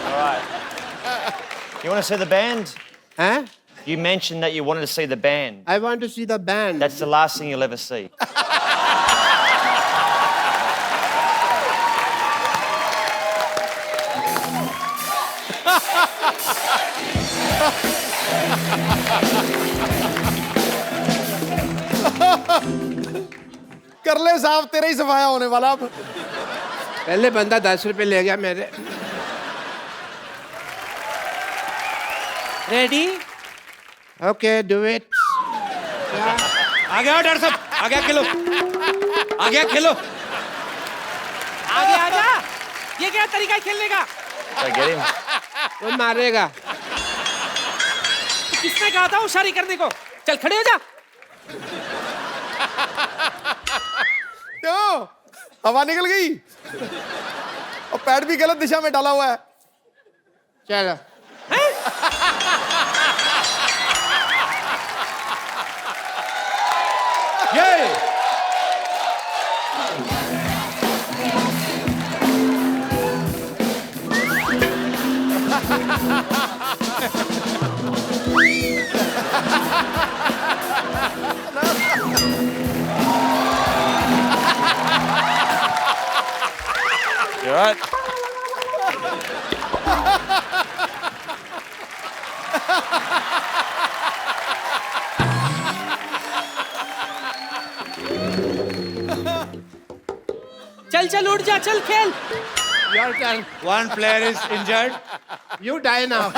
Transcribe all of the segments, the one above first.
All right. You want to see the band? Huh? You mentioned that you wanted to see the band. I want to see the band. That's the last thing you'll ever see. कर ले साहब, तेरा ही सफाया होने वाला अब। पहले बंदा 10 रुपए ले गया मेरे। रेडी? Okay, do it. आ गया डॉक्टर साहब, आ गया खेलो, आ गया खेलो। आगे आजा। ये क्या तरीका है खेलने का? So get him. वो मारेगा। किसने कहा था होशियारी करने को? चल खड़े हो जा। क्यों? हवा निकल गई और पैड भी गलत दिशा में डाला हुआ है। चलो। ये You all right? चल चल उठ जा, चल खेल। Your turn. one player is injured. You die now.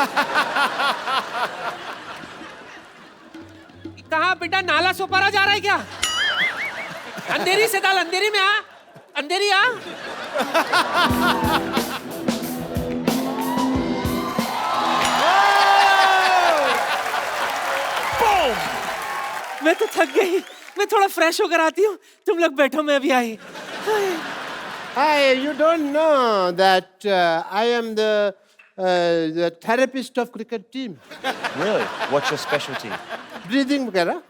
कहाँ बेटा, नाला सोपारा जा रहा है क्या? अंधेरी से डाल, अंधेरी में आ, अंधेरी आ। मैं तो थक गई, मैं थोड़ा फ्रेश होकर आती हूँ। तुम लोग बैठो, मैं अभी आई। Hi, you don't know that I am the therapist of cricket team. Really? What's your specialty? Breathing वगैरह.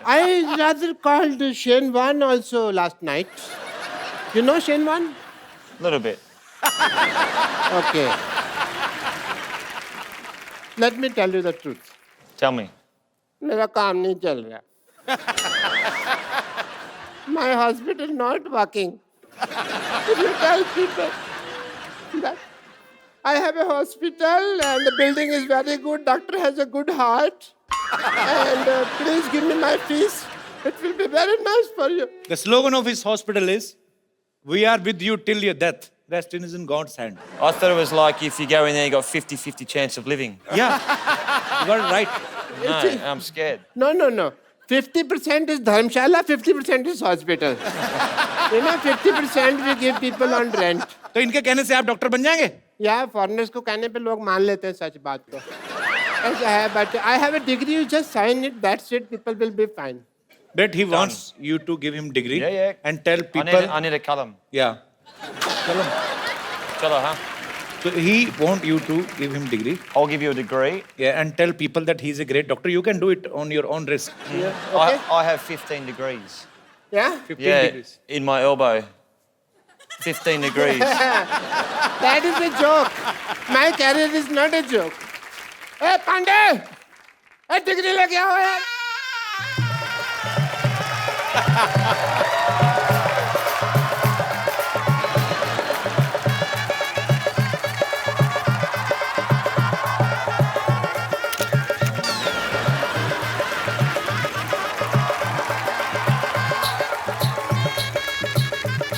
I rather called Shane Warne also last night. You know Shane Warne? A little bit. Okay. Let me tell you the truth. Tell me. मेरा काम नहीं चल रहा. My hospital not working. If you tell people that I have a hospital and the building is very good, doctor has a good heart, and please give me my fees. It will be very nice for you. The slogan of his hospital is, "We are with you till your death. Rest is in God's hand." I thought it was like if you go in there, you got 50-50 chance of living. Yeah, you got it right. No, I'm scared. No. 50% is Dharmshala, 50% is hospital. You know, 50% we give people on rent. तो इनके कहने से आप doctor बन जाएंगे? Yeah, foreigners को कहने पे लोग मान लेते हैं सच बात को. ऐसा है, but I have a degree, you just sign it, that's it, people will be fine. But he wants you to give him degree Yeah. and tell people. I need a column. Yeah. Chalo, huh? So he want you to give him degree. I'll give you a degree. Yeah, and tell people that he's a great doctor. You can do it on your own risk. Yeah, okay? I have 15 degrees. Yeah? 15 degrees. In my elbow. 15 degrees. That is a joke. My career is not a joke. Hey, Pandey! Hey, degree लेके आओ यार.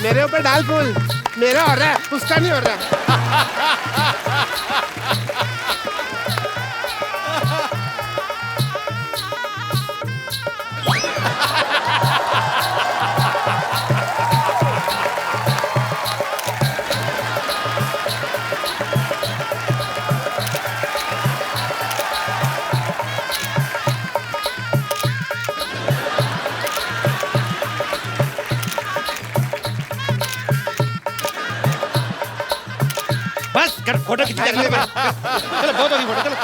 मेरे ऊपर डाल फूल. मेरा हो रहा है, उसका नहीं हो रहा. बस कर फोटो खींच ले. चलो बहुत होगी फोटो, चलो.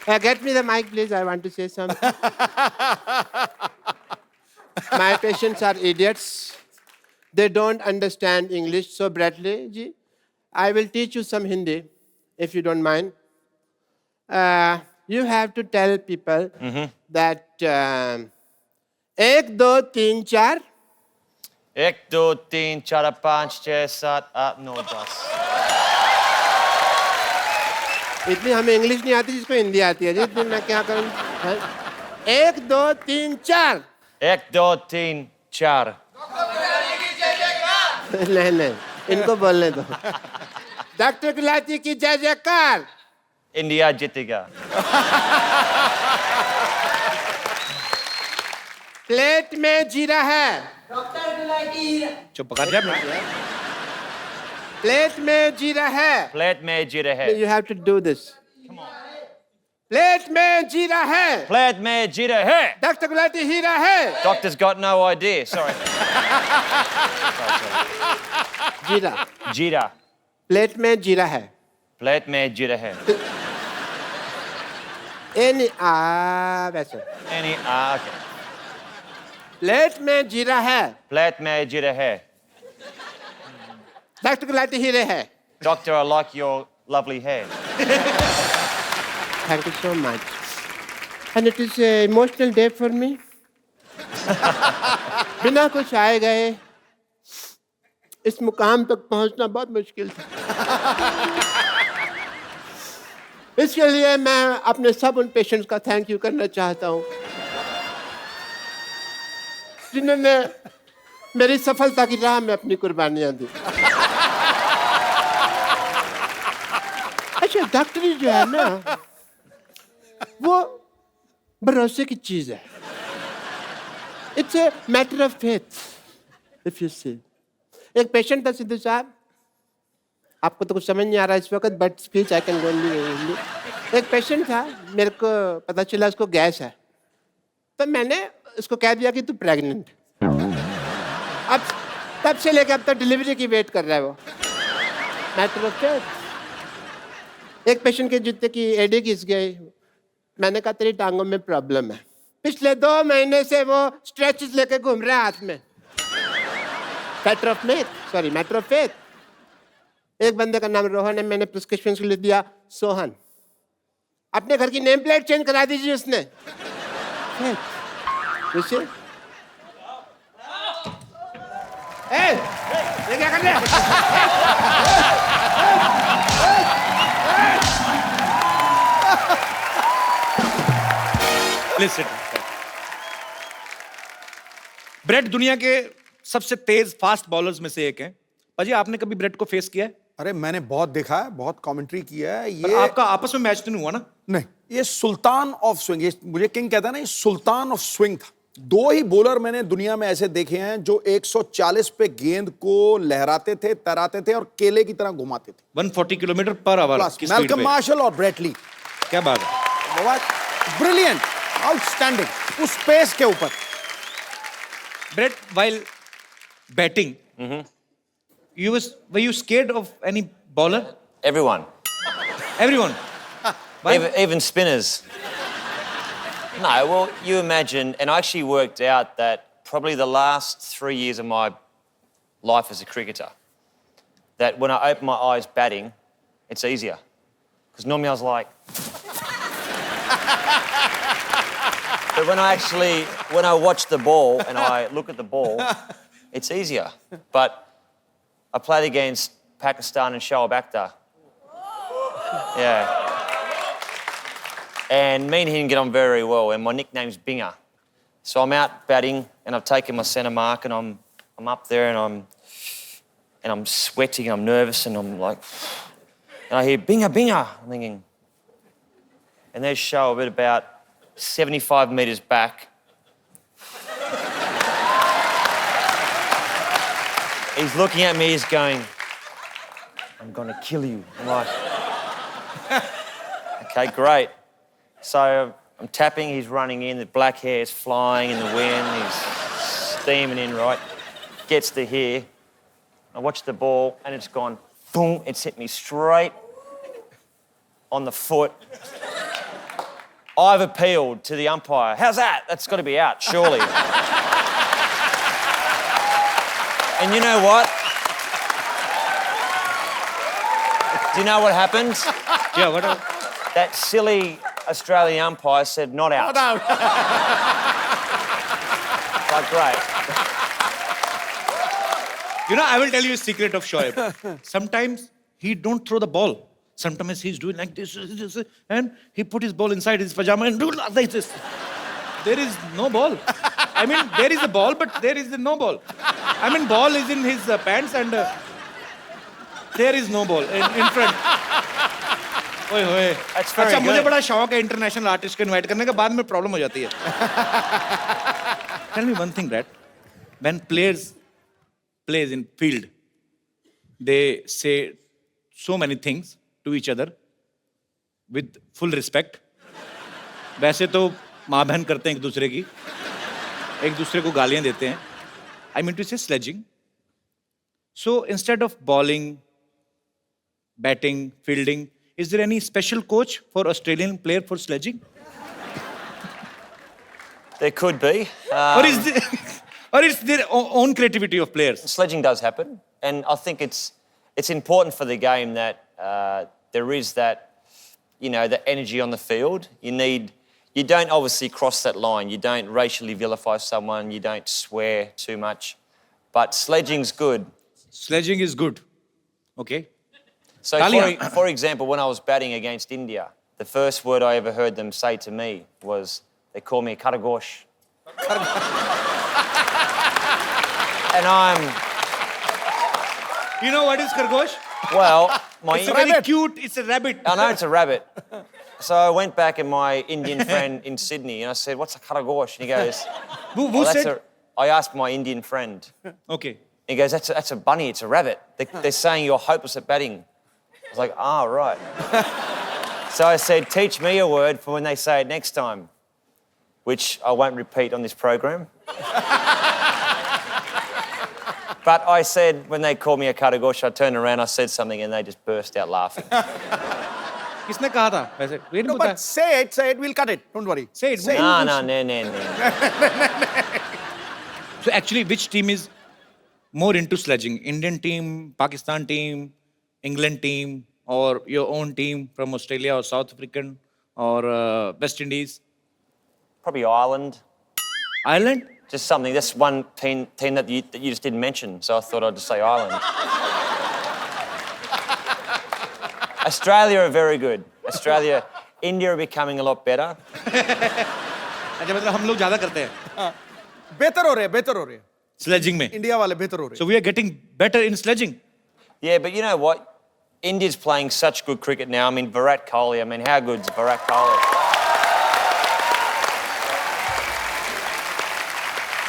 Get me the mic, please. I want to say something. My patients are idiots. They don't understand English. So, Bradley ji, I will teach you some Hindi, if you don't mind. You have to tell people that 1, 2, 3, 4. 1, 2, 3, 4, 5, 6, 7, 8, 9, 10. इतनी हमें English नहीं आती जिसको हिंदी आती है जी इतनी मैं क्या करूं 1, 2, 3, 4 1, 2, 3, 4. नहीं नहीं इनको बोलने दो डॉक्टर गुलाटी की जय जयकार India जीतेगा. प्लेट में जीरा है चुप कर जा बेटा. प्लेट में जीरा है Plate में जीरा है. You have to do this. Plate में जीरा है Plate में जीरा है. डॉक्टर गुलाटी हीरा है Doctor's got no idea. Sorry. जीरा Jeera. प्लेट में जीरा है Plate में जीरा है. वैसे Okay. प्लेट में जीरा है Plate में जीरा है. डॉक्टर गुलाटी हीरे है Doctor, I like your lovely hair. Thank you so much. And it is an emotional day for me. बिना कुछ आए गए इस मुकाम तक पहुंचना बहुत मुश्किल था इसके लिए मैं अपने सब उन पेशेंट्स का थैंक यू करना चाहता हूं जिन्होंने मेरी सफलता की राह में अपनी कुर्बानियां दी अच्छा डॉक्टरी जो है ना वो भरोसे की चीज है it's a matter of faith if you see एक पेशेंट था सिद्धू साहब आपको तो कुछ समझ नहीं आ रहा इस वक्त but speech I can go only एक पेशेंट था मेरे को पता चला उसको गैस है तो मैंने उसको कह दिया कि तू प्रेग्नेंट अब तब से लेकर अब तक डिलीवरी की वेट कर रहा है वो मैटर ऑफ फेथ एक पेशेंट के जूते की एडी घिस गई मैंने कहा तेरी टांगों में प्रॉब्लम है पिछले 2 महीने से वो स्ट्रेचेस लेके घूम रहा है हाथ में मैटर ऑफ फेथ एक बंदे का नाम रोहन है मैंने प्रिस्क्रिप्शन के लिए दिया सोहन अपने घर की नेम प्लेट चेंज करा दीजिए उसने ये क्या कर रहे Listen. ब्रेट दुनिया के सबसे तेज फास्ट बॉलर्स में से एक है पाजी आपने कभी ब्रेट को फेस किया है अरे मैंने बहुत देखा है बहुत कमेंट्री किया है पर ये आपका आपस में मैच तो नहीं हुआ ना नहीं ये सुल्तान ऑफ स्विंग ये मुझे किंग कहता है ना ये सुल्तान ऑफ स्विंग था 2 ही बॉलर मैंने दुनिया में ऐसे देखे हैं जो 140 पे गेंद को लहराते थे तराते थे और केले की तरह घुमाते थे 140 kilometre per hour Malcolm martial और ब्रेट ली क्या बात है ब्रिलियंट आउटस्टैंडिंग उस पेस के ऊपर bread while batting were you scared of any bowler Everyone. everyone Why? Even spinners. No, well, you imagine, and I actually worked out that probably the last 3 years of my life as a cricketer, that when I open my eyes batting, it's easier. Because normally I was like... But when I watch the ball and I look at the ball, it's easier. But I played against Pakistan and Shoaib Akhtar. Yeah. And me and him get on very well, and my nickname's Binger. So I'm out batting, and I've taken my centre mark, and I'm up there, and I'm sweating, and I'm nervous, and I'm like, and I hear Binger, Binger. I'm thinking, and there's Shoaib at about 75 metres back. He's looking at me, he's going, I'm gonna kill you. I'm like, okay, great. So I'm tapping, he's running in, the black hair is flying in the wind, he's steaming in, right? Gets to here. I watch the ball and it's gone, boom, it's hit me straight on the foot. I've appealed to the umpire. How's that? That's got to be out, surely. And you know what? Do you know what happened? Yeah, what? That silly Australian umpire said not out. Not out. Like, great. You know, I will tell you a secret of Shoaib. Sometimes he don't throw the ball. Sometimes he's doing like this, and he put his ball inside his pajama and do like this. There is no ball. I mean, there is a ball, but there is no ball. I mean, ball is in his pants and there is no ball in front. ओए होए That's very अच्छा मुझे good. बड़ा शौक है international artist को invite करने का बाद में प्रॉब्लम हो जाती है Tell me one thing, Brad. When players plays in field, they say so many things to each other with full respect. वैसे तो माँ बहन करते हैं एक दूसरे को गालियां देते हैं. I mean to say sledging. So instead of bowling, batting, fielding, is there any special coach for Australian player for sledging? There could be. Or it's their own creativity of players? Sledging does happen, and I think it's important for the game that there is that, you know, the energy on the field. You don't obviously cross that line. You don't racially vilify someone. You don't swear too much. But sledging's good. Sledging is good. Okay. So, Talia. for example, when I was batting against India, the first word I ever heard them say to me was, they call me Karagosh. And You know what is Khargosh? well, It's a very cute, it's a rabbit. I know it's a rabbit. So I went back and my Indian friend in Sydney and I said, what's a Karagosh? And he goes, Who "Oh, that's said? I asked my Indian friend. Okay. He goes, that's a bunny, it's a rabbit. They're saying you're hopeless at batting. I was like, right. So I said, teach me a word for when they say it next time, which I won't repeat on this program. But I said, when they called me a Karagosh, I turned around, I said something, and they just burst out laughing. किसने कहा था वैसे? ये नहीं No, पता. but say it, we'll cut it. Don't worry. Say it. No. So actually, which team is more into sledging? Indian team, Pakistan team, England team, or your own team from Australia or South African or West Indies? Probably Ireland. Ireland? Just something. That's one team that you just didn't mention, so I thought I'd just say Ireland. Australia are very good. India are becoming a lot better. अच्छा मतलब हम लोग ज़्यादा करते हैं बेहतर हो रहे हैं sledging में. इंडिया वाले बेहतर हो रहे हैं So we are getting better in sledging. Yeah, but you know what? India's playing such good cricket now. I mean, Virat Kohli. I mean, how good's Virat Kohli?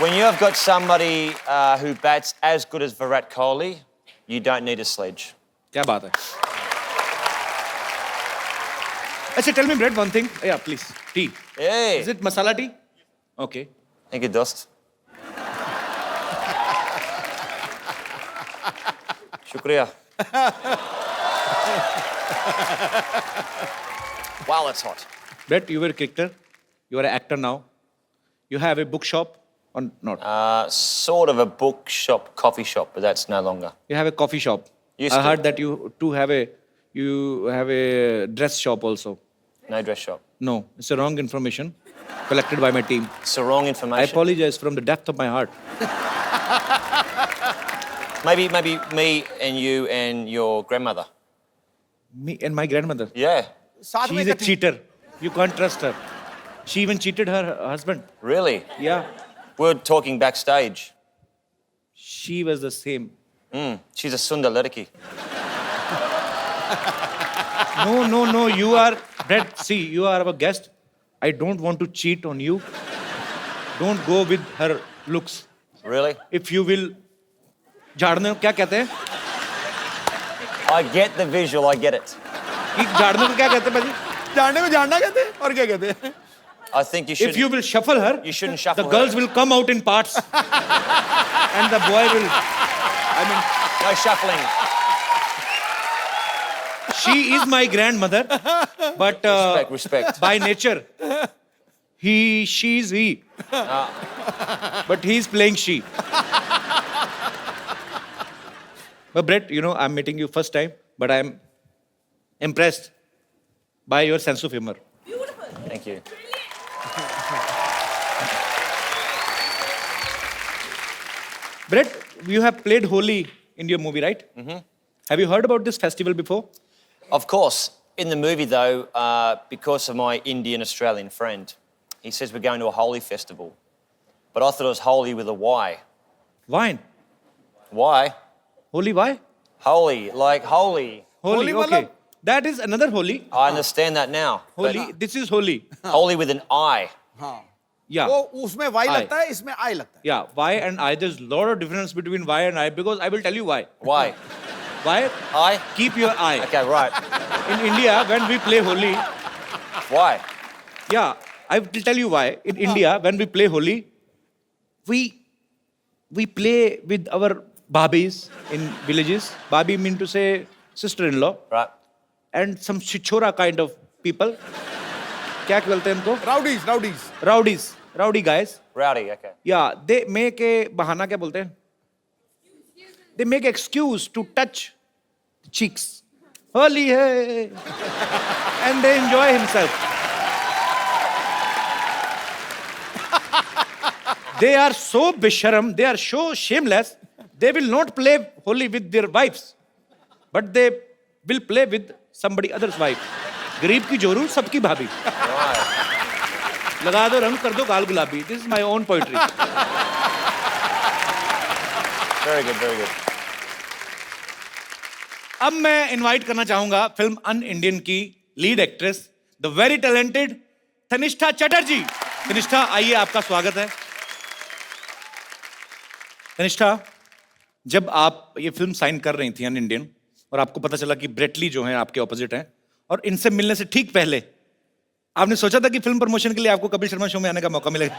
When you have got somebody who bats as good as Virat Kohli, you don't need a sledge. क्या बात है? अच्छा, tell me, Brad, one thing. Yeah, please. Tea. Hey. Is it masala tea? Okay. Thank you, Dost. Shukriya. Wow, that's hot. Brad, you were a cricketer. You are an actor now. You have a bookshop or not? Sort of a bookshop, coffee shop, but that's no longer. You have a coffee shop. Used I to. heard that you have a dress shop also. No dress shop. No, it's a wrong information collected by my team. It's the wrong I information. apologize from the depth of my heart. Maybe me and you and your grandmother. Me and my grandmother. Yeah. साथ में She's a इकट्ठी- cheater. You can't trust her. She even cheated her husband. Really? Yeah. We were talking backstage. She was the same. She's a Sundar Ladaki. No. You are, Brad, see, you are our guest. I don't want to cheat on you. Don't go with her looks. Really? If you will, झाड़ने को क्या कहते हैं? I get the visual, I get it. कि झाड़ने को क्या कहते हैं भाजी? जानने में जानना कहते हैं और क्या कहते हैं I think you should. If you will shuffle her, You shouldn't shuffle the her. girls will come out in parts. And the boy will, I mean, No shuffling. She is my grandmother, but Respect. by nature, she's he. But he's playing she. But Brett, you know, I'm meeting you first time, but I'm impressed by your sense of humor. Thank you. Brett, you have played Holi in your movie, right? Mm-hmm. Have you heard about this festival before? Of course. In the movie, though, because of my Indian Australian friend, he says we're going to a Holi festival. But I thought it was holy with a Y. Wine. Why? Holi, why? Holy, like holy. Holi, Holi okay. matlab? That is another Holi. I understand that now. but Holi, this is Holi. holy with an I. हाँ Yeah. वो उसमें Y I. लगता है इसमें I लगता है Yeah, Y and I, there's a lot of difference between Y and I because I will tell you why. Why? Why? I? Keep your eye. Okay, right. In India, when we play Holi, Why? yeah, I will tell you why. In India, when we play Holi, we play with our babis in villages. Babi mean to say sister-in-law Right. and some chichora kind of people. क्या बोलते हैं इनको? Rowdies Rowdy guys. Rowdy, okay. Yeah, they make a bahana क्या बोलते हैं? They make excuse to touch cheeks. Holi hai. And they enjoy himself. They are so bisharam, they are so shameless, they will not play Holi with their wives. But they will play with somebody other's wife. गरीब की जोरू सबकी भाभी. लगा दो रंग कर दो गाल गुलाबी. This is my own poetry. Very good, very good. अब मैं इनवाइट करना चाहूंगा फिल्म अन इंडियन की lead actress the very talented Tanishtha Chatterjee. Tanishtha आइए, आपका स्वागत है. तनिष्ठा, जब आप ये फिल्म साइन कर रही थी अन इंडियन और आपको पता चला कि ब्रेट ली जो है आपके ऑपोजिट हैं और इनसे मिलने से ठीक पहले आपने सोचा था कि फिल्म प्रमोशन के लिए आपको कपिल शर्मा शो में आने का मौका मिलेगा?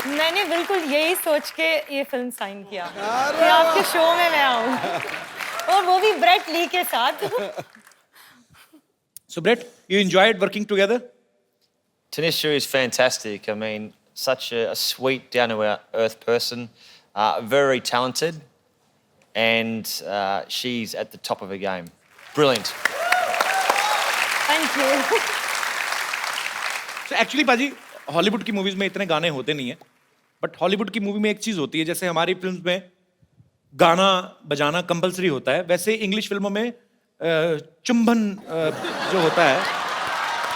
मैंने बिल्कुल यही सोच के ये फिल्म साइन किया कि आपके शो में मैं आऊं और वो भी ब्रेट ली के साथ. So Brett, you enjoyed working together? Tanisha is fantastic. I mean, such a sweet, down-to-earth person, very talented, and she's at the top of her game. Brilliant. Thank you. So actually पाजी, Hollywood की movies में इतने गाने होते नहीं है, but Hollywood की movie में एक चीज होती है, जैसे हमारी फिल्म्स में गाना बजाना कंपलसरी होता है, वैसे इंग्लिश फिल्मों में चुंबन जो होता है,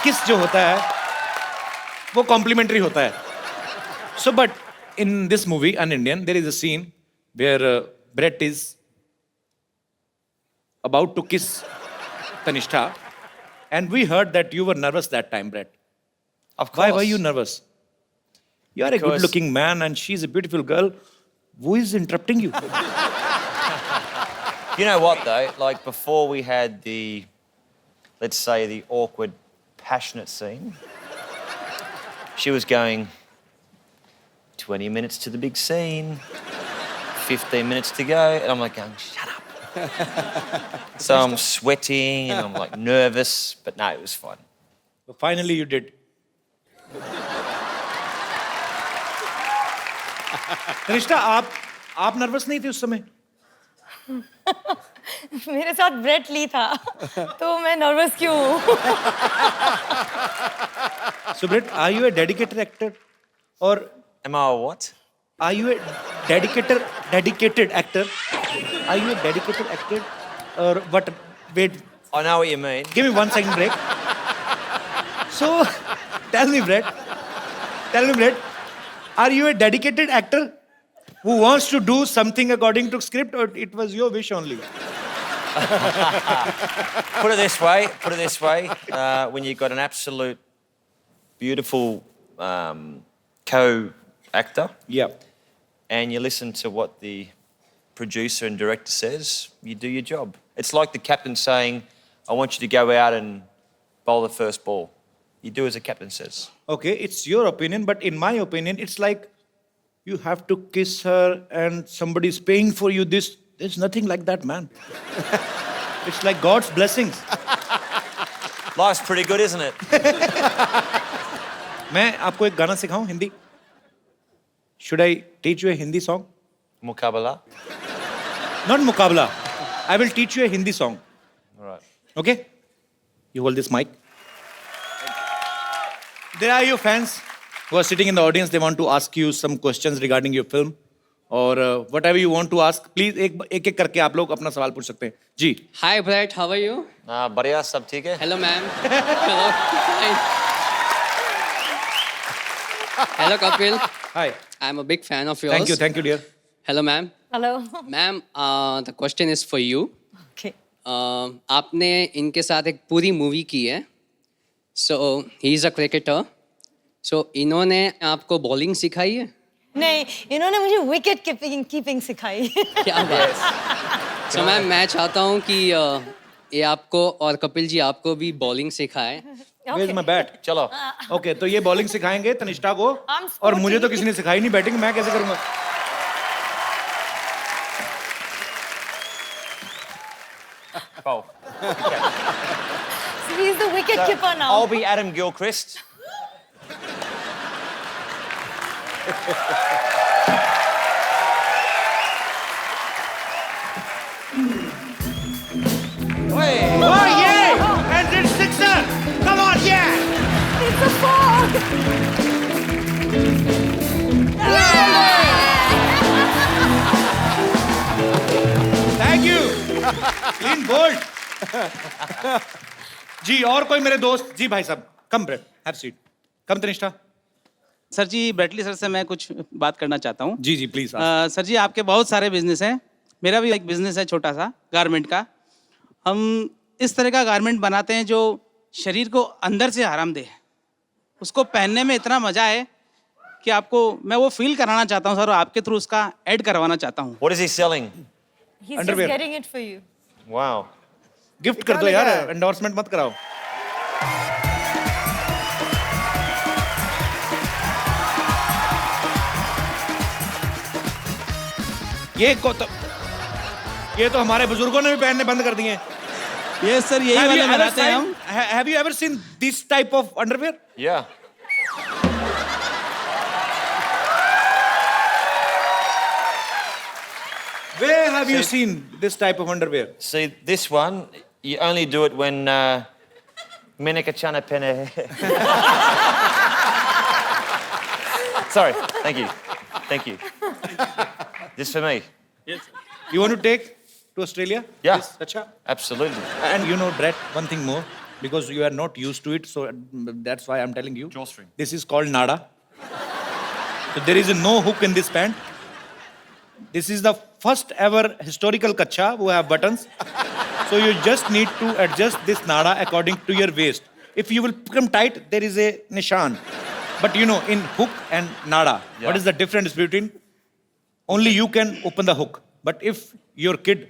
किस जो होता है, वो कॉम्प्लीमेंट्री होता है. So but in this movie an Indian there is a scene where Brett is about to kiss Tanishta, and we heard that you were nervous that time, Brett. Of course. Why were you nervous? You are a Because- good-looking man, and she's a beautiful girl. Who is interrupting you? You know what, though? Like, before we had the, let's say, the awkward, passionate scene, she was going, 20 minutes to the big scene, 15 minutes to go, and I'm like going, shut up. So I'm sweating and I'm like nervous, but no, it was fun. So finally, you did. Tanishta, आप nervous नहीं थे उस समय? मेरे साथ Brett Lee था तो मैं नर्वस क्यों हूँ? So Brett, are you a dedicated actor, or Am I a what? are you a dedicated actor? Are you a dedicated actor, or what? Wait, I know what you mean. give me 1 second break. So, tell me, Brett, are you a dedicated actor who wants to do something according to script, or it was your wish only? Put it this way, when you've got an absolute beautiful co-actor Yeah. and you listen to what the producer and director says, you do your job. It's like the captain saying, I want you to go out and bowl the first ball. You do as the captain says. Okay, it's your opinion, but in my opinion, it's like you have to kiss her and somebody's paying for you this. It's nothing like that, man. It's like God's blessings. Life's pretty good, isn't it? मैं आपको एक गाना सिखाऊं Hindi? Should I teach you a Hindi song? Mukabala. Not मुकाबला. I will teach you a Hindi song. All right. Okay? You hold this mic. There are your fans who are sitting in the audience. They want to ask you some questions regarding your film. और whatever you want to ask, please एक एक करके आप लोग अपना सवाल पूछ सकते हैं. जी. Hi Brett, how are you? बढ़िया सब ठीक है? Hello ma'am. Hello. Hi. Hello Kapil. Hi. I'm a big fan of yours. Thank you, dear. Hello ma'am. Hello Ma'am, the question is for you. Okay आपने इनके साथ एक पूरी movie की है. So he is a cricketer. So इन्होंने आपको bowling सिखाई है? नहीं इन्होंने मुझे विकेट कीपिंग सिखाई क्या बात. So मैम मैं चाहता हूँ कि ये आपको और कपिल जी आपको भी बॉलिंग सिखाए. Where's my bat? चलो. Okay, तो ये बॉलिंग सिखाएंगे तनिष्ठा को. I'm और मुझे तो sporty. किसी ने सिखाई नहीं बैटिंग, मैं कैसे करूंगा? Oh. So he's the wicket keeper now. I'll be Adam Gilchrist. Oh yeah! And it's sixer. Come on, yeah! It's a four. Thank you. Clean bold. जी और कोई मेरे दोस्त जी भाई साहब come Brad have seat come Tanishtha. Sir ji Bradley sir से मैं कुछ बात करना चाहता हूँ. जी प्लीज. सर जी आपके बहुत सारे बिजनेस हैं. मेरा भी एक बिजनेस है छोटा सा गारमेंट का. हम इस तरह का गारमेंट बनाते हैं जो शरीर को अंदर से आराम दे, उसको पहनने में इतना मजा है कि आपको मैं वो फील कराना चाहता हूँ सर, और आपके थ्रू उसका ऐड करवाना चाहता हूँ. What is he selling? He's Underwear. just getting it for you. Wow. Gift कर दो यार, एंडोर्समेंट मत कराओ. ये तो हमारे बुजुर्गों ने भी पहनने बंद कर दिए हैं. ये सर यही वाले बनाते हैं हम. Have you ever seen this type of underwear? Yeah. Where have you seen this type of underwear? See, this one, you only do it when Minika Chana Pene. Sorry, thank you. Thank you. This for me. You want to take to Australia? Yeah. Yes, acha. Absolutely. And you know, Brett, one thing more, because you are not used to it, so that's why I'm telling you. Drawstring. This is called nada. So there is no hook in this pant. This is the first ever historical kacha who have buttons. So you just need to adjust this nada according to your waist. If you will become tight, there is a nishan. But you know, in hook and nada, what is the difference between? Only you can open the hook. But if your kid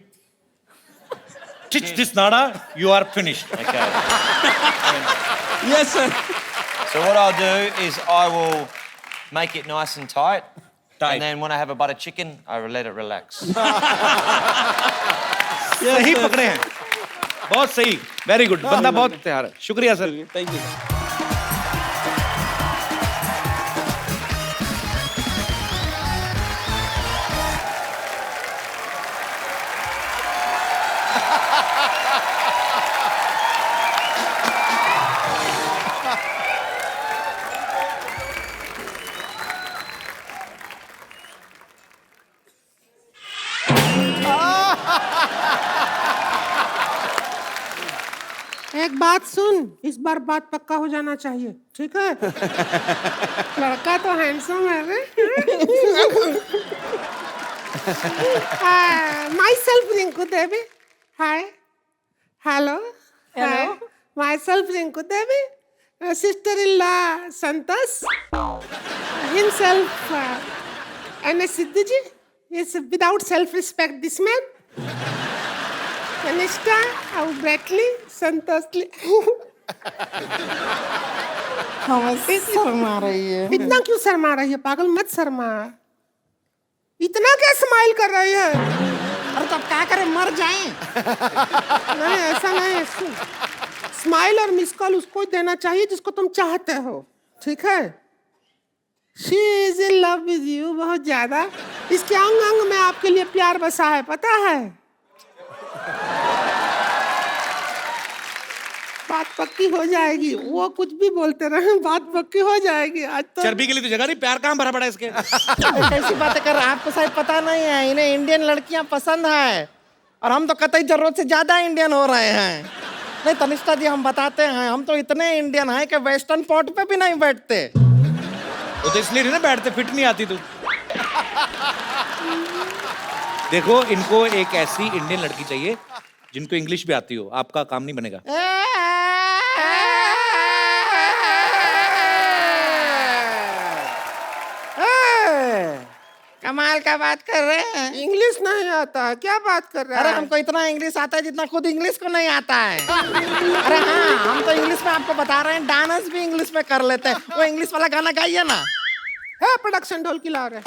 stitch this nada, you are finished. Okay. Yes sir. So what I'll do is I will make it nice and tight. Tight. And then when I have a butter chicken, I will let it relax. सही पकड़े हैं. बहुत सही. Very good. बंदा बहुत तैयार है. शुक्रिया सर. Thank you. एक बात सुन, इस बार बात पक्का हो जाना चाहिए, ठीक है? लड़का तो हैंडसम है रे. Myself Rinku Devi. Hi. Hello. Hello. Myself Rinku Devi. Sister-in-law Santosh. Himself N.S. Siddhuji. Is without self-respect this man. Kanishka, Bradley, Santosh. Sharma रही है. इतना क्यों शर्मा रही है? पागल मत शर्मा. इतना क्या स्माइल कर रही है? अरे तब क्या करें, मर जाएं? नहीं ऐसा नहीं, स्माइल और मिस कॉल उसको देना चाहिए जिसको तुम चाहते हो, ठीक है? She is in love with you बहुत ज्यादा, इसके अंग अंग में आपके लिए प्यार बसा है, पता है? बात पक्की हो जाएगी, वो कुछ भी बोलते रहे, बात पक्की हो जाएगी। आज तो चर्बी के लिए तो जगह नहीं, प्यार कहाँ भरा पड़ा है इसके? कैसी बातें कर रहे हैं, आपको शायद पता नहीं है, इन्हें इंडियन लड़कियां पसंद है और हम तो कतई जरूरत से ज्यादा इंडियन हो रहे हैं। नहीं तनिष्ठा जी, हम बताते हैं, हम तो इतने इंडियन हैं कि वेस्टर्न पोर्ट पे भी नहीं बैठते। वो तो इसलिए नहीं ना बैठते, फिट नहीं आती तू। देखो, इनको एक ऐसी इंडियन लड़की चाहिए जिनको इंग्लिश भी आती हो, आपका काम नहीं बनेगा। कमाल का बात कर रहे हैं। इंग्लिश नहीं आता है, क्या बात कर रहे हैं? अरे हमको इतना इंग्लिश आता है जितना खुद इंग्लिश को नहीं आता है। अरे हाँ, हम तो इंग्लिश में आपको बता रहे हैं, डांस भी इंग्लिश में कर लेते हैं। वो इंग्लिश वाला गाना गाइए ना। है प्रोडक्शन ढोल की ला रहे।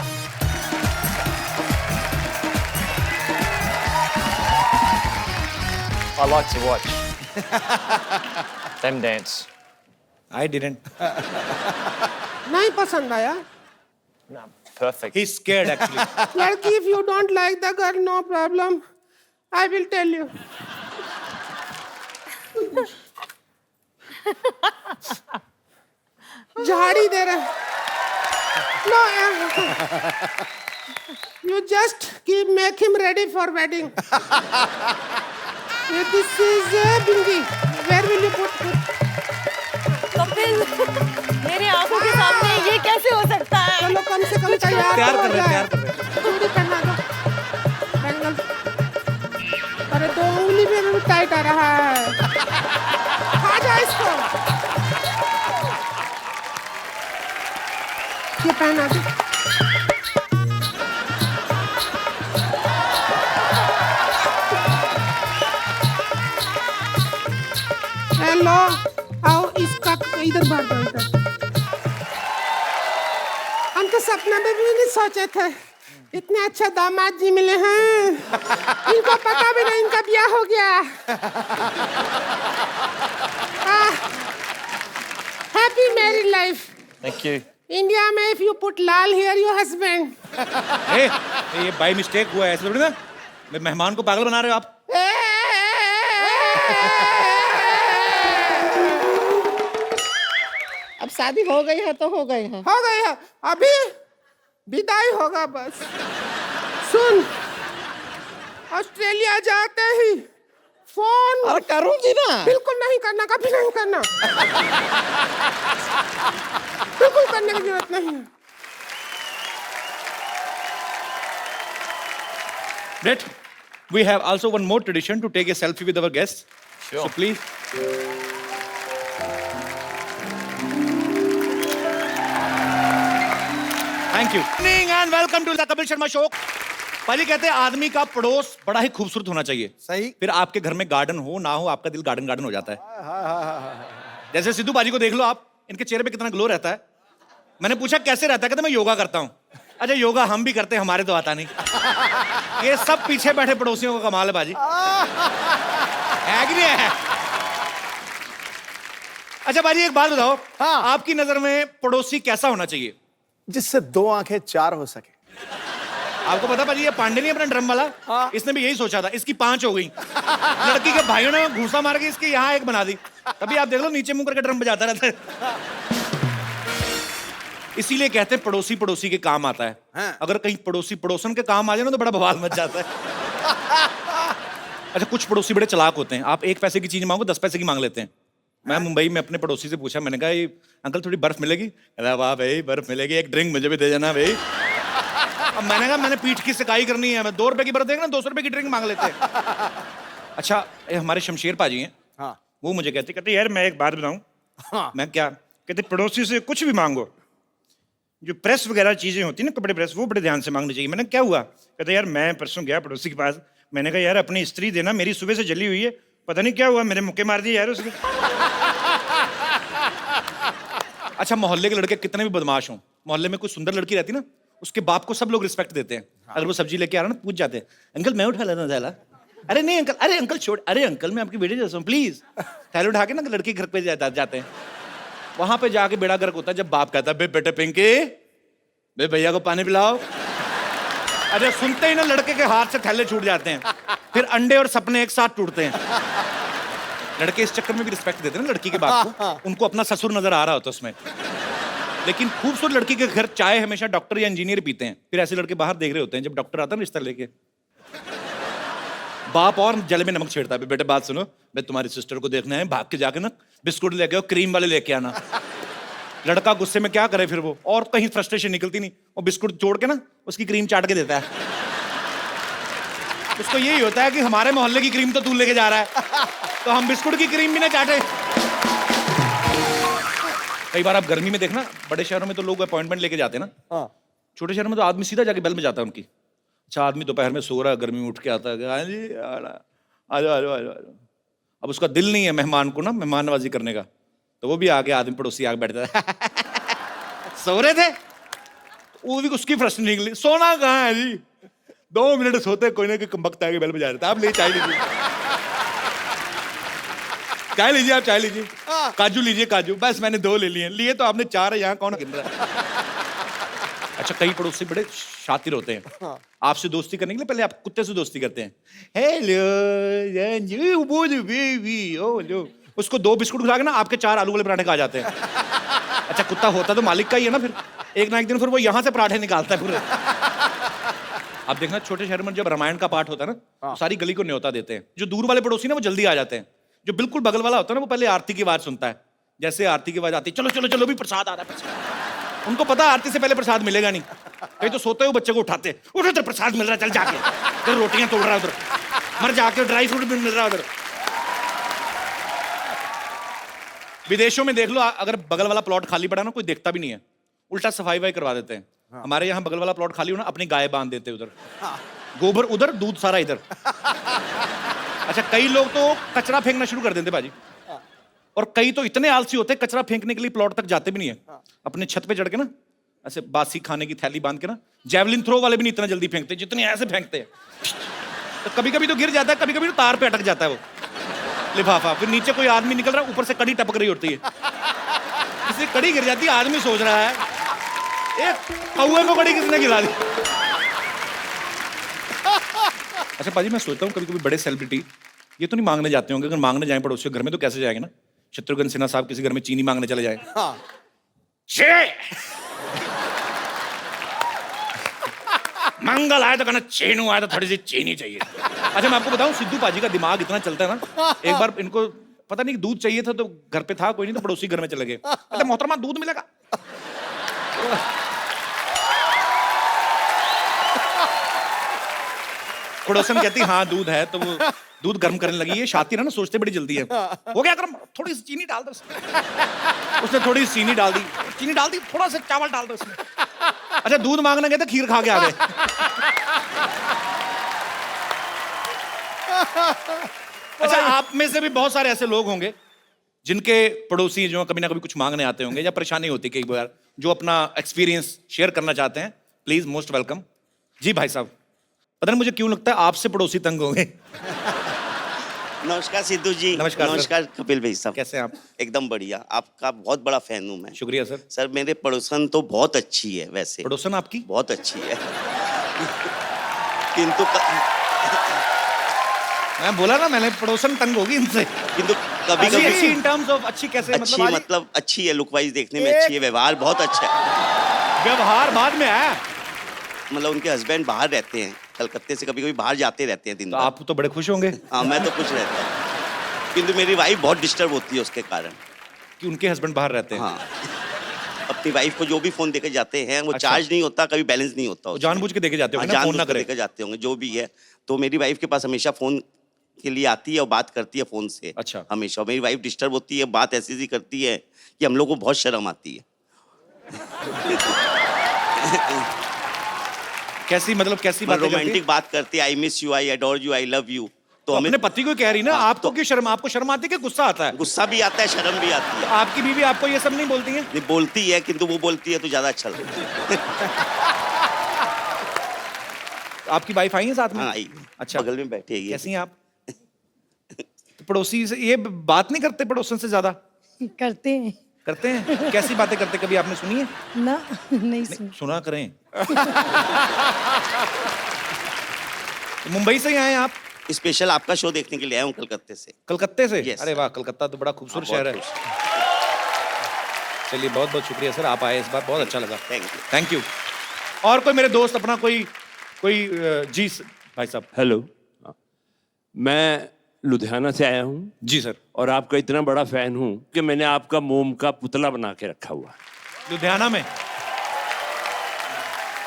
I like to watch them dance. I didn't. नहीं पसंद आया? No, perfect. He's scared actually. लड़की, if you don't like the girl, no problem. I will tell you. झाड़ी दे रहे। No, you just make him ready for wedding. This is Bingi. Where will you put? Kapil, मेरी आंखों के सामने ये कैसे हो सकता है? चलो कम से कम तैयार तैयार तो कर हो रहे हैं, जाए। तैयार कर रहे हैं। चूड़ी पहना दो, बैंगल। अरे 2 उंगली में भी टाइट आ रहा है। खा जा इसको। ये पहना दो। हेलो, आओ इसका इधर भर दो, इधर। हम तो सपने में भी नहीं सोचे थे इतने अच्छा दामाद जी मिले हैं। इनको पता भी नहीं इनका ब्याह हो गया। Happy married life. Thank you. India में इफ यू पुट लाल हेयर योर हस्बैंड। ये बाय मिस्टेक हुआ है, ऐसे थोड़ी ना। मेहमान को पागल बना रहे हो आप। अब शादी हो गई है तो हो गई है। हो गई है, अभी विदाई होगा बस। सुन, ऑस्ट्रेलिया जाते ही फोन। अरे करूंगी ना। बिल्कुल नहीं करना, कभी नहीं करना। बिल्कुल करने की जरूरत नहीं है। Brett, we have also one more tradition to take a selfie with our guests. Sure. So please. Thank you. Good evening and welcome to the Kapil Sharma Show. पहले कहते हैं आदमी का पड़ोस बड़ा ही खूबसूरत होना चाहिए। सही। फिर आपके घर में गार्डन हो ना हो, आपका दिल गार्डन गार्डन हो जाता है। जैसे सिद्धू बाजी को देख लो आप, इनके चेहरे पे कितना ग्लो रहता है। मैंने पूछा कैसे रहता है, कहते मैं योगा करता हूँ। अच्छा, योगा हम भी करते हैं, हमारे तो आता नहीं। ये सब पीछे बैठे पड़ोसियों का कमाल है बाजी। है कि नहीं है? अच्छा बाजी, एक बात बताओ। हाँ। आपकी नजर में पड़ोसी कैसा होना चाहिए? जिससे 2 आंखें 4 हो सके। आपको पता बाजी, ये पांडे नहीं अपना ड्रम वाला, इसने भी यही सोचा था। इसकी 5 हो गई। लड़की के भाइयों ने घूसा मार के इसके यहाँ 1 बना दी। तभी आप देख लो नीचे मुंह करके ड्रम बजाता रहता है। इसीलिए कहते हैं पड़ोसी पड़ोसी के काम आता है। हाँ। अगर कहीं पड़ोसी पड़ोसन के काम आ जाए ना तो बड़ा बवाल मच जाता है। अच्छा, कुछ पड़ोसी बड़े चालाक होते हैं। आप 1 पैसे की चीज मांगो 10 पैसे की मांग लेते हैं। मैं मुंबई में अपने पड़ोसी से पूछा, मैंने कहा ये अंकल थोड़ी बर्फ मिलेगी? कहता वाह भाई बर्फ मिलेगी, एक ड्रिंक मुझे भी दे जाना भाई। अब मैंने कहा मैंने पीठ की सिकाई करनी है, मैं 2 रुपए की बर्फ देगा ना 200 रुपए की ड्रिंक मांग लेते हैं। अच्छा, ये हमारे शमशेर पाजी हैं। हाँ। वो मुझे कहते यार मैं एक बात बताऊं। हाँ। मैं क्या? कहते पड़ोसी से कुछ भी मांगो, जो प्रेस वगैरह चीजें होती है ना, कपड़े प्रेस, वो बड़े ध्यान से मांगनी चाहिए। मैंने क्या हुआ? कहते यार मैं परसों गया पड़ोसी के पास, मैंने कहा यार अपनी स्त्री देना, मेरी सुबह से जली हुई है, पता नहीं क्या हुआ, मेरे मुक्के मार दिए यार उसने। अच्छा, मोहल्ले के लड़के कितने भी बदमाश हों, मोहल्ले में कोई सुंदर लड़की रहती ना, उसके बाप को सब लोग रिस्पेक्ट देते हैं। अगर वो सब्जी लेके आ रहा है ना, पूछ जाते हैं, अंकल मैं उठा लेता थैला। अरे नहीं अंकल, अरे अंकल छोड़, अरे अंकल मैं आपकी बेटी जैसा हूँ, प्लीज। थैला उठा के ना लड़के के घर पे जाते हैं। वहां पे जाके बेड़ा गर्क होता है जब बाप कहता है, बे बेटे पिंकी, बे भैया को पानी पिलाओ। अरे सुनते ही ना लड़के के हाथ से थैले छूट जाते हैं, फिर अंडे और सपने एक साथ टूटते हैं। लड़के इस चक्कर में भी रिस्पेक्ट देते हैं ना लड़की के बाप को, उनको अपना ससुर नजर आ रहा होता है उसमें। लेकिन खूबसूरत लड़की के घर चाय हमेशा डॉक्टर या इंजीनियर पीते हैं, फिर ऐसे लड़के बाहर देख रहे होते हैं। जब डॉक्टर आता है ना रिश्ता लेके, बाप और जले में नमक छेड़ता है, बेटे बात सुनो, मैं तुम्हारी सिस्टर को देखना है, भाग के जाके ना बिस्कुट लेके आओ, क्रीम वाले लेके आना। लड़का गुस्से में क्या करे फिर वो, और कहीं फ्रस्ट्रेशन निकलती नहीं, वो बिस्कुट जोड़ के ना उसकी क्रीम चाट के देता है। उसको यही होता है कि हमारे मोहल्ले की क्रीम तो तू लेके जा रहा है, तो हम बिस्कुट की क्रीम भी ना चाटे। कई बार आप गर्मी में देखना, बड़े शहरों में तो लोग अपॉइंटमेंट लेके जाते हैं ना, छोटे शहरों में तो आदमी सीधा जाके बेल में जाता है उनकी। अच्छा आदमी दोपहर में सो रहा है, गर्मी में उठ के आता है, हाँ जी आ जाओ। अब उसका दिल नहीं है मेहमान को ना मेहमान नवाजी करने का, तो वो भी आके आदमी पड़ोसी आके बैठता है। सो रहे थे, वो भी उसकी प्रश्न निकली, सोना कहाँ है जी? 2 मिनट सोते कोई ना कोई कमबख्त आके बेल बजा रहा था, आप ले चाय लीजिए, चाय लीजिए, आप चाय लीजिए, काजू लीजिए काजू, बस मैंने 2 ले लिए तो आपने 4 है, यहाँ कौन गिन रहा है? अच्छा कई पड़ोसी बड़े शातिर होते हैं, आपसे दोस्ती करने के लिए पहले आप कुत्ते से दोस्ती करते हैं। हेलो, उसको 2 बिस्कुट खिला के ना आपके 4 आलू वाले पराठे खा जाते हैं। अच्छा कुत्ता होता तो मालिक का ही है ना, फिर एक ना एक दिन फिर वो यहाँ से पराठे निकालता है पूरे। आप देखना छोटे शहर में जब रामायण का पाठ होता है ना, तो सारी गली को न्योता देते हैं। जो दूर वाले पड़ोसी ना वो जल्दी आ जाते हैं, जो बिल्कुल बगल वाला होता है ना वो पहले आरती की आवाज सुनता है। जैसे आरती की आवाज आती है, चलो चलो चलो भी प्रसाद आ रहा है, प्रसाद। उनको पता आरती से पहले प्रसाद मिलेगा नहीं, कहीं तो सोते हुए बच्चे को उठाते, उठ उधर प्रसाद मिल रहा है, चल जाके उधर रोटियां तोड़ रहा है, उधर मर जाके ड्राई फ्रूट भी मिल रहा है उधर। विदेशों में देख लो, अगर बगल वाला प्लॉट खाली पड़ा ना, कोई देखता भी नहीं है, उल्टा सफाई वाई करवा देते हैं। हमारे यहाँ बगल वाला प्लॉट खाली हो ना, अपनी गाय बांध देते उधर, गोबर उधर, दूध सारा इधर। अच्छा कई लोग तो कचरा फेंकना शुरू कर देते भाजी, और कई तो इतने आलसी होते हैं कचरा फेंकने के लिए प्लॉट तक जाते भी नहीं है, अपने छत पे चढ़ के ना ऐसे बासी खाने की थैली बांध के ना, जैवलिन थ्रो वाले भी नहीं इतना जल्दी फेंकते जितने ऐसे फेंकते हैं। तो कभी कभी तो गिर जाता है, कभी कभी तो तार पे अटक जाता है वो लिफाफा, फिर नीचे कोई आदमी निकल रहा है, ऊपर से कड़ी टपक रही होती है, किसी कड़ी गिर जाती है, आदमी सोच रहा है एक कौवे को कड़ी किसने गिरा दी। अच्छा पाजी मैं सोचता हूँ कभी कभी बड़े सेलिब्रिटी ये तो नहीं मांगने जाते होंगे, अगर मांगने जाए पड़ोसियों के घर में तो कैसे जाएंगे ना? शत्रुघ्न सिन्हा साहब किसी घर में चीनी मांगने चले जाए, मंगल आया तो कहना चीनू आया तो थोड़ी सी चीनी चाहिए। अच्छा मैं आपको बताऊं सिद्धू पाजी का दिमाग इतना चलता है ना, एक बार इनको पता नहीं दूध चाहिए था तो घर पे था कोई नहीं, तो पड़ोसी घर में चले गए, अच्छा मोहतरमा दूध मिलेगा? पड़ोसन कहती हाँ दूध है, तो वो दूध गर्म करने लगी है, शातिर है ना सोचते बड़ी जल्दी है, हो गया गर्म, थोड़ी सी चीनी डाल दो उसने थोड़ी सी चीनी डाल दी, थोड़ा सा चावल डाल दो उसमें। अच्छा दूध मांगने गए तो खीर खा के आ गए। अच्छा आप में से भी बहुत सारे ऐसे लोग होंगे जिनके पड़ोसी जो कभी ना कभी कुछ मांगने आते होंगे या परेशानी होती कई बार, जो अपना एक्सपीरियंस शेयर करना चाहते हैं, प्लीज मोस्ट वेलकम। जी भाई साहब, पता नहीं मुझे क्यों लगता है आपसे पड़ोसी तंग होंगे। नमस्कार सिद्धू जी। नमस्कार कपिल भाई साहब, कैसे हैं आप? एकदम बढ़िया, आपका बहुत बड़ा फैन हूँ मैं। शुक्रिया सर। सर मेरे पड़ोसन तो बहुत अच्छी है, वैसे पड़ोसन आपकी बहुत अच्छी है किंतु मैं बोला ना मैंने पड़ोसन तंग होगी इनसे, किंतु कभी अच्छी कभी इन टर्म्स ऑफ अच्छी कैसे अच्छी मतलब अच्छी है, लुक वाइज देखने में अच्छी है, व्यवहार बहुत अच्छा है। व्यवहार बाद में है, मतलब उनके हस्बैंड बाहर रहते हैं कलकत्ते से, कभी कभी बाहर जाते रहते हैं दिन तो भर। आप तो बड़े खुश होंगे। हाँ मैं तो कुछ रहता हूँ, किंतु मेरी वाइफ बहुत डिस्टर्ब होती है उसके कारण कि उनके हस्बैंड बाहर रहते हैं। हाँ अपनी वाइफ को जो भी फोन देके जाते हैं वो अच्छा। चार्ज नहीं होता, कभी बैलेंस नहीं होता उसमें। जानबूझ के देके जाते होंगे ना, जानबूझ फोन ना के करे। देके जाते होंगे जो भी है, तो मेरी वाइफ के पास हमेशा फोन के लिए आती है और बात करती है फोन से। अच्छा। हमेशा मेरी वाइफ डिस्टर्ब होती है, बात ऐसी सी करती है कि हम लोग को बहुत शर्म आती है। कैसी मतलब कैसी बात? रोमांटिक बात करती है, I miss you, I adore you, I love you. तो हमें अपने पति को कह रही ना, हाँ, आपको क्यों शर्म? आपको शर्म आती है कि गुस्सा आता है? गुस्सा भी आता है, शर्म भी आती है। आपकी बीवी आपको ये सब नहीं बोलती है? नहीं बोलती है, किंतु वो बोलती है तो ज्यादा अच्छा लगता है। आपकी वाइफ आई है साथ में? हाँ आई। अच्छा। बगल में बैठी है ये। कैसी हैं आप? तो पड़ोसी से ये बात नहीं करते पड़ोसन से ज्यादा? करते हैं करते हैं? कैसी बातें करते, कभी आपने सुनी है? ना, नहीं सुन। सुना करें। मुंबई से ही आए हैं आप? स्पेशल आपका शो देखने के लिए आया हूँ कलकत्ते से। कलकत्ते से? Yes. अरे वाह, कलकत्ता तो बड़ा खूबसूरत हाँ, शहर है। बहुत चलिए, बहुत बहुत शुक्रिया सर, आप आए इस बार, बहुत अच्छा लगा। Thank you. Thank you. और कोई मेरे दोस्त अपना कोई जी भाई साहब। हेलो, मैं लुधियाना से आया हूँ जी सर। और आपका इतना बड़ा फैन हूँ कि मैंने आपका मोम का पुतला बना के रखा हुआ है। लुधियाना में?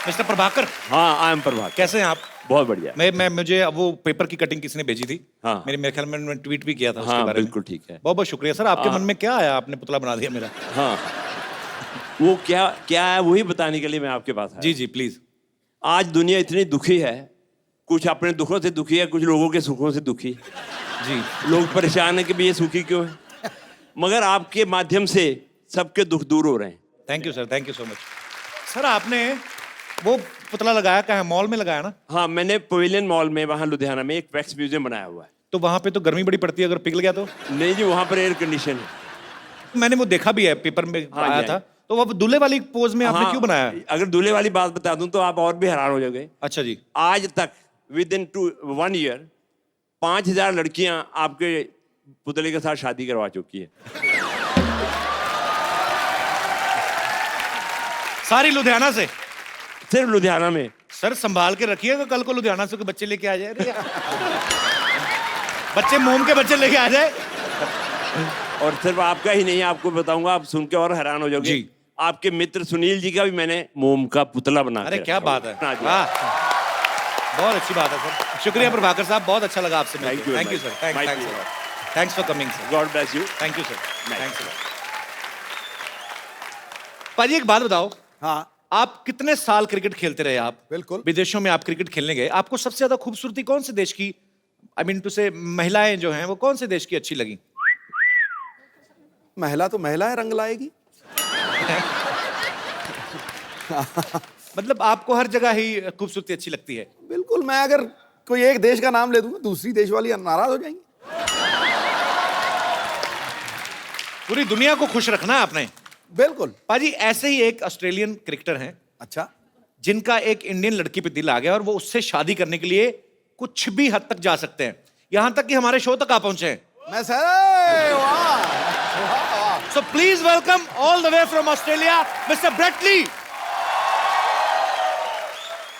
मिस्टर प्रभाकर? हाँ, आई एम प्रभाकर। कैसे हैं आप? बहुत बढ़िया। मुझे अब वो पेपर की कटिंग किसी ने भेजी थी। हाँ। मेरे ख्याल में उन्होंने ट्वीट भी किया था उसके हाँ, बारे में। बिल्कुल ठीक है। बहुत बहुत शुक्रिया सर। आपके मन में क्या आया, आपने पुतला बना दिया मेरा? हाँ, वो क्या है वही बताने के लिए मैं आपके पास आया। जी जी प्लीज। आज दुनिया इतनी दुखी है, कुछ अपने दुखों से दुखी है, कुछ लोगों के सुखों से दुखी। जी। लोग परेशान है कि भी ये सुखी क्यों है, मगर आपके माध्यम से सबके दुख दूर हो रहे हैं। Thank you sir, thank you so much. Sir आपने वो पुतला लगाया कहाँ है? मॉल में लगाया ना? हाँ, मैंने पवेलियन मॉल में वहाँ लुधियाना में एक वैक्स म्यूजियम बनाया हुआ है। तो वहाँ पे तो गर्मी बड़ी पड़ती है, अगर पिघल गया तो? नहीं जी, वहाँ पर एयर कंडीशन है। मैंने वो देखा भी है, पेपर में हाँ आया जी, था। तो वो दूल्हे वाली पोज में आपने हाँ, क्यों बनाया? अगर दूल्हे वाली बात बता दूं तो आप और भी हैरान हो जाओगे। अच्छा जी। आज तक विद इन 1 ईयर 5000 लड़कियां आपके पुतले के साथ शादी करवा चुकी है। सारी लुधियाना से? सिर्फ लुधियाना में। सर संभाल के रखिएगा, कल को लुधियाना से कोई बच्चे लेके आ जाए। अरे बच्चे मोम के बच्चे लेके आ जाए। और सिर्फ आपका ही नहीं, आपको बताऊंगा, आप सुन के और हैरान हो जाओगे। जी। आपके मित्र सुनील जी का भी मैंने मोम का पुतला बना के अरे क्या रखा बात हुआ है, हाँ जी। वाह, बहुत अच्छी बात है सर। शुक्रिया प्रभाकर साहब, बहुत अच्छा लगा आपसे मिलकर। Thank you, thank you sir, my thanks for coming sir. God bless you. Thank you sir, thanks. पाजी एक बात बताओ, हाँ, आप कितने साल क्रिकेट खेलते रहे? आप बिल्कुल। विदेशों में आप क्रिकेट खेलने गए, आपको सबसे ज्यादा खूबसूरती कौन से देश की, आई मीन टू से महिलाएं जो हैं वो कौन से देश की अच्छी लगी? महिला तो महिला है, रंग लाएगी। मतलब आपको हर जगह ही खूबसूरती अच्छी लगती है? बिल्कुल, मैं अगर कोई एक देश का नाम ले दूंगा, दूसरी देश वाली नाराज हो जाएंगी। पूरी दुनिया को खुश रखना है आपने। बिल्कुल। पाजी ऐसे ही एक ऑस्ट्रेलियन क्रिकेटर हैं अच्छा, जिनका एक इंडियन लड़की पे दिल आ गया और वो उससे शादी करने के लिए कुछ भी हद तक जा सकते हैं, यहां तक कि हमारे शो तक आ पहुंचे हैं। मैं सर, वाह। So please welcome all the way from Australia mister Brett Lee.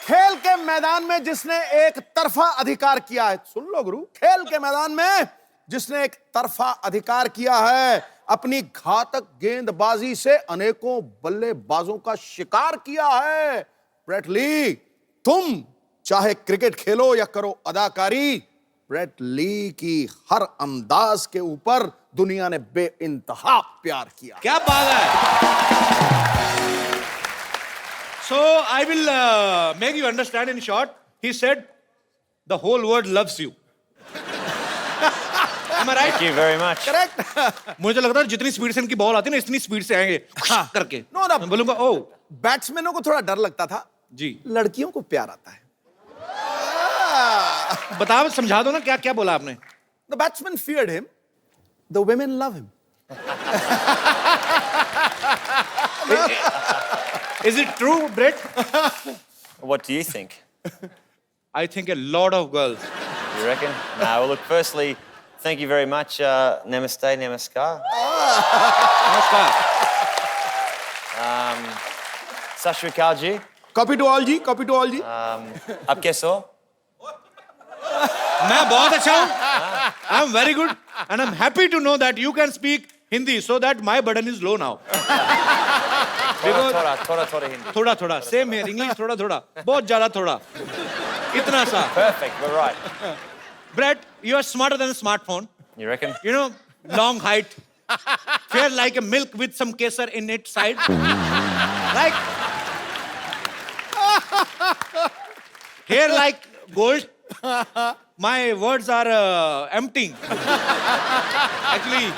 खेल के मैदान में जिसने एक तरफा अधिकार किया है, सुन लो गुरु, खेल के मैदान में जिसने एक तरफा अधिकार किया है, अपनी घातक गेंदबाजी से अनेकों बल्लेबाजों का शिकार किया है, ब्रेट ली, तुम चाहे क्रिकेट खेलो या करो अदाकारी, ब्रेट ली की हर अंदाज के ऊपर दुनिया ने बेइंतहा प्यार किया। क्या बात है। So I will make you understand in short. He said, the whole world loves you. Am I right? Thank you very much. Correct. मुझे लगता है जितनी स्पीड से इनकी बॉल आती है ना, इतनी स्पीड से आएंगे करके। No, no. मैं बोलूंगा ओ। बैट्समैनों को थोड़ा डर लगता था, जी। लड़कियों को प्यार आता है। बताओ, समझा दो ना, क्या क्या बोला आपने? The batsmen feared him, the women love him. Is it true, Brett? What do you think? I think a lot of girls. You reckon? No, well, look, firstly, thank you very much. Namaste, namaskar. नमस्कार। Sat Shri Akal ji. Copy to all ji, copy to all ji. Aap kaise ho? मैं बहुत अच्छा हूँ। I am very good and I am happy to know that you can speak Hindi so that my burden is low now. Thoda Hindi. थोड़ा थोड़ा same है, English थोड़ा थोड़ा, बहुत ज्यादा थोड़ा, इतना सा। Perfect, we're right. Brett, you are smarter than a smartphone. You reckon? You know, long height, fair like a milk with some kesar in its side. Like hair like gold. My words are emptying. Actually.